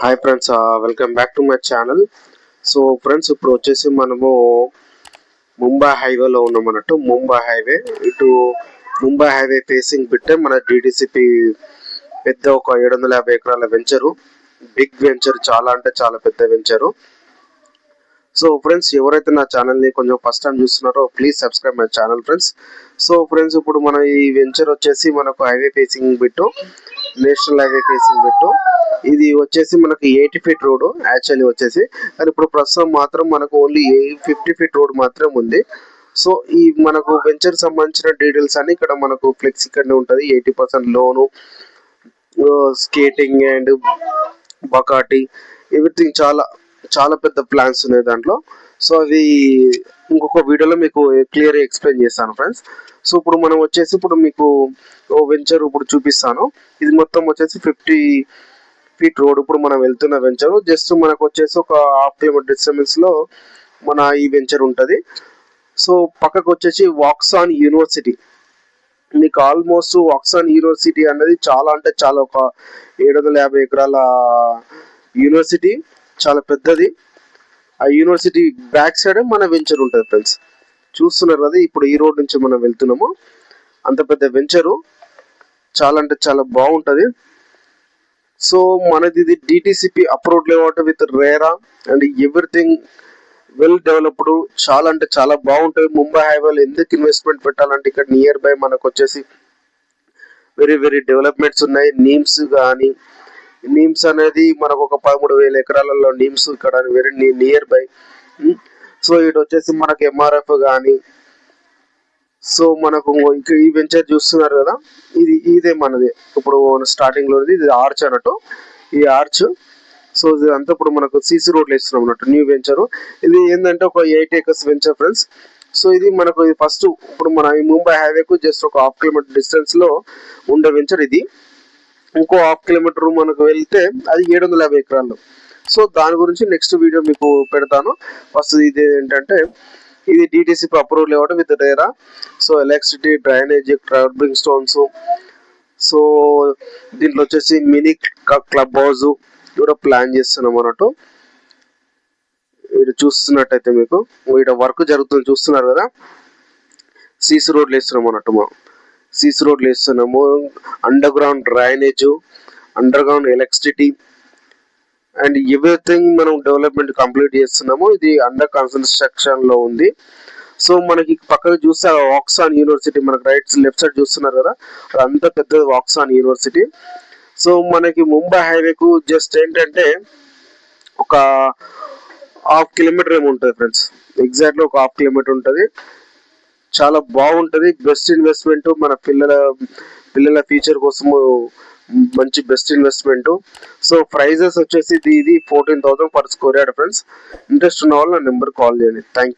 Hi friends, welcome back to my channel. So friends, ఇప్పుడు వచ్చేసి మనము ముంబై హైవేలో ఉన్నాం అన్నట్టు. Mumbai highway Mumbai highway facing బిట్టే మన డిటిసిపి పెద్ద ఒక 750 ఎకరాల వెంచరు. బిగ్ వెంచర్, చాలా అంటే చాలా పెద్ద వెంచరు. సో ఫ్రెండ్స్, ఎవరైతే నా ఛానల్ని కొంచెం ఫస్ట్ టైం చూస్తున్నారో please subscribe my channel friends. So friends, ఇప్పుడు మన ఈ వెంచర్ వచ్చేసి మనకు highway facing bit, national highway facing bit. ఇది వచ్చేసి మనకి 80 ఫీట్ రోడ్ యాక్చువల్లీ వచ్చేసి, కానీ ఇప్పుడు ప్రస్తుతం మాత్రం మనకు ఓన్లీ 50 ఫీట్ రోడ్ మాత్రం ఉంది. సో ఈ మనకు వెంచర్ సంబంధించిన డీటెయిల్స్ అన్ని ఇక్కడ మనకు ఫ్లెక్స్ ఇక్కడనే ఉంటుంది. 80% లోను, స్కేటింగ్ అండ్ బకాటి, ఎవ్రీథింగ్ చాలా చాలా పెద్ద ప్లాన్స్ ఉన్నాయి దాంట్లో. సో అది ఇంకొక వీడియోలో మీకు క్లియర్గా ఎక్స్ప్లెయిన్ చేస్తాను ఫ్రెండ్స్. సో ఇప్పుడు మనం వచ్చేసి ఇప్పుడు మీకు వెంచర్ ఇప్పుడు చూపిస్తాను. ఇది మొత్తం వచ్చేసి 50 ఫీట్ రోడ్ ఇప్పుడు మనం వెళ్తున్న వెంచర్. జస్ట్ మనకు వచ్చేసి ఒక ½ కిలోమీటర్ డిస్టెన్స్ లో మన ఈ వెంచర్ ఉంటుంది. సో పక్కకు వచ్చేసి వాక్సాన్ యూనివర్సిటీ. మీకు ఆల్మోస్ట్ వాక్సాన్ యూనివర్సిటీ అనేది చాలా అంటే చాలా ఒక 750 ఎకరాల యూనివర్సిటీ, చాలా పెద్దది. ఆ యూనివర్సిటీ బ్యాక్ సైడ్ మన వెంచర్ ఉంటుంది ఫ్రెండ్స్. చూస్తున్నారు కదా, ఇప్పుడు ఈ రోడ్ నుంచి మనం వెళ్తున్నాము. అంత పెద్ద వెంచరు, చాలా అంటే చాలా బాగుంటుంది. సో మనది ఇది DTCP approved layout with RERA and everything well developed. చాలా అంటే చాలా బాగుంటుంది. ముంబై హైవేలో ఎందుకు ఇన్వెస్ట్మెంట్ పెట్టాలంటే ఇక్కడ నియర్ బై మనకు వచ్చేసి వెరీ వెరీ డెవలప్మెంట్స్ ఉన్నాయి. నీమ్స్ అనేది మనకు ఒక 13,000 ఎకరాలలో నీమ్స్ ఇక్కడ వెరీ నియర్ బై. సో ఇటు వచ్చేసి మనకు ఎంఆర్ఎఫ్ కానీ. సో మనకు ఈ వెంచర్ చూస్తున్నారు కదా, ఇదే మనది ఇప్పుడు స్టార్టింగ్ లో ఇది ఆర్చ్ అన్నట్టు, ఈ ఆర్చ్. సో ఇది అంతా ఇప్పుడు మనకు సిసి రోడ్లు వేస్తున్నాం అన్నట్టు న్యూ వెంచర్. ఇది ఏంటంటే ఒక 8 acres వెంచర్ ఫ్రెండ్స్. సో ఇది మనకు ఫస్ట్ ఇప్పుడు మన ఈ ముంబై హైవేకు జస్ట్ ఒక ½ కిలోమీటర్ డిస్టెన్స్ లో ఉండే వెంచర్ ఇది. ఇంకో ½ కిలోమీటర్ మనకు వెళ్తే అది 750 ఎకరాలు. సో దాని గురించి నెక్స్ట్ వీడియో మీకు పెడతాను. ఫస్ట్ ఇది ఏంటంటే ఇది DTCP approve layout with RERA. So electricity, drainage, kerbing stones. So దీంట్లో వచ్చేసి మినీ క్లబ్ హౌస్ కూడా ప్లాన్ చేస్తున్నాం అన్నట్టు. మీరు చూస్తున్నట్టయితే మీకు ఇక్కడ వర్క్ జరుగుతుంది, చూస్తున్నారు కదా. సిసి రోడ్లు వేస్తున్నాం అన్నట్టు, మనం సిసి రోడ్లు వేస్తున్నాము. Under ground drainage, under ground electricity and everything మనం డెవలప్మెంట్ కంప్లీట్ చేస్తున్నాము. ఇది అండర్ కన్స్ట్రక్షన్ లో ఉంది. సో మనకి పక్కన చూస్తే వాక్సాన్ యూనివర్సిటీ మనకి లెఫ్ట్ సైడ్ చూస్తున్నారు కదా, అంత పెద్ద వాక్సాన్ యూనివర్సిటీ. సో మనకి ముంబై హైవేకు జస్ట్ ఏంటంటే ఒక ½ కిలోమీటర్ ఏమి ఉంటుంది ఫ్రెండ్స్. ఎగ్జాక్ట్లీ ఒక ½ కిలోమీటర్ ఉంటుంది. చాలా బాగుంటుంది. బెస్ట్ ఇన్వెస్ట్మెంట్ మన పిల్లల ఫ్యూచర్ కోసము మంచి బెస్ట్ ఇన్వెస్ట్మెంట్. సో ప్రైజెస్ వచ్చేసి ఇది 14,000 per square yard friends. Interest ఉన్న వాళ్ళు నా నెంబర్ కాల్ చేయండి. Thank you.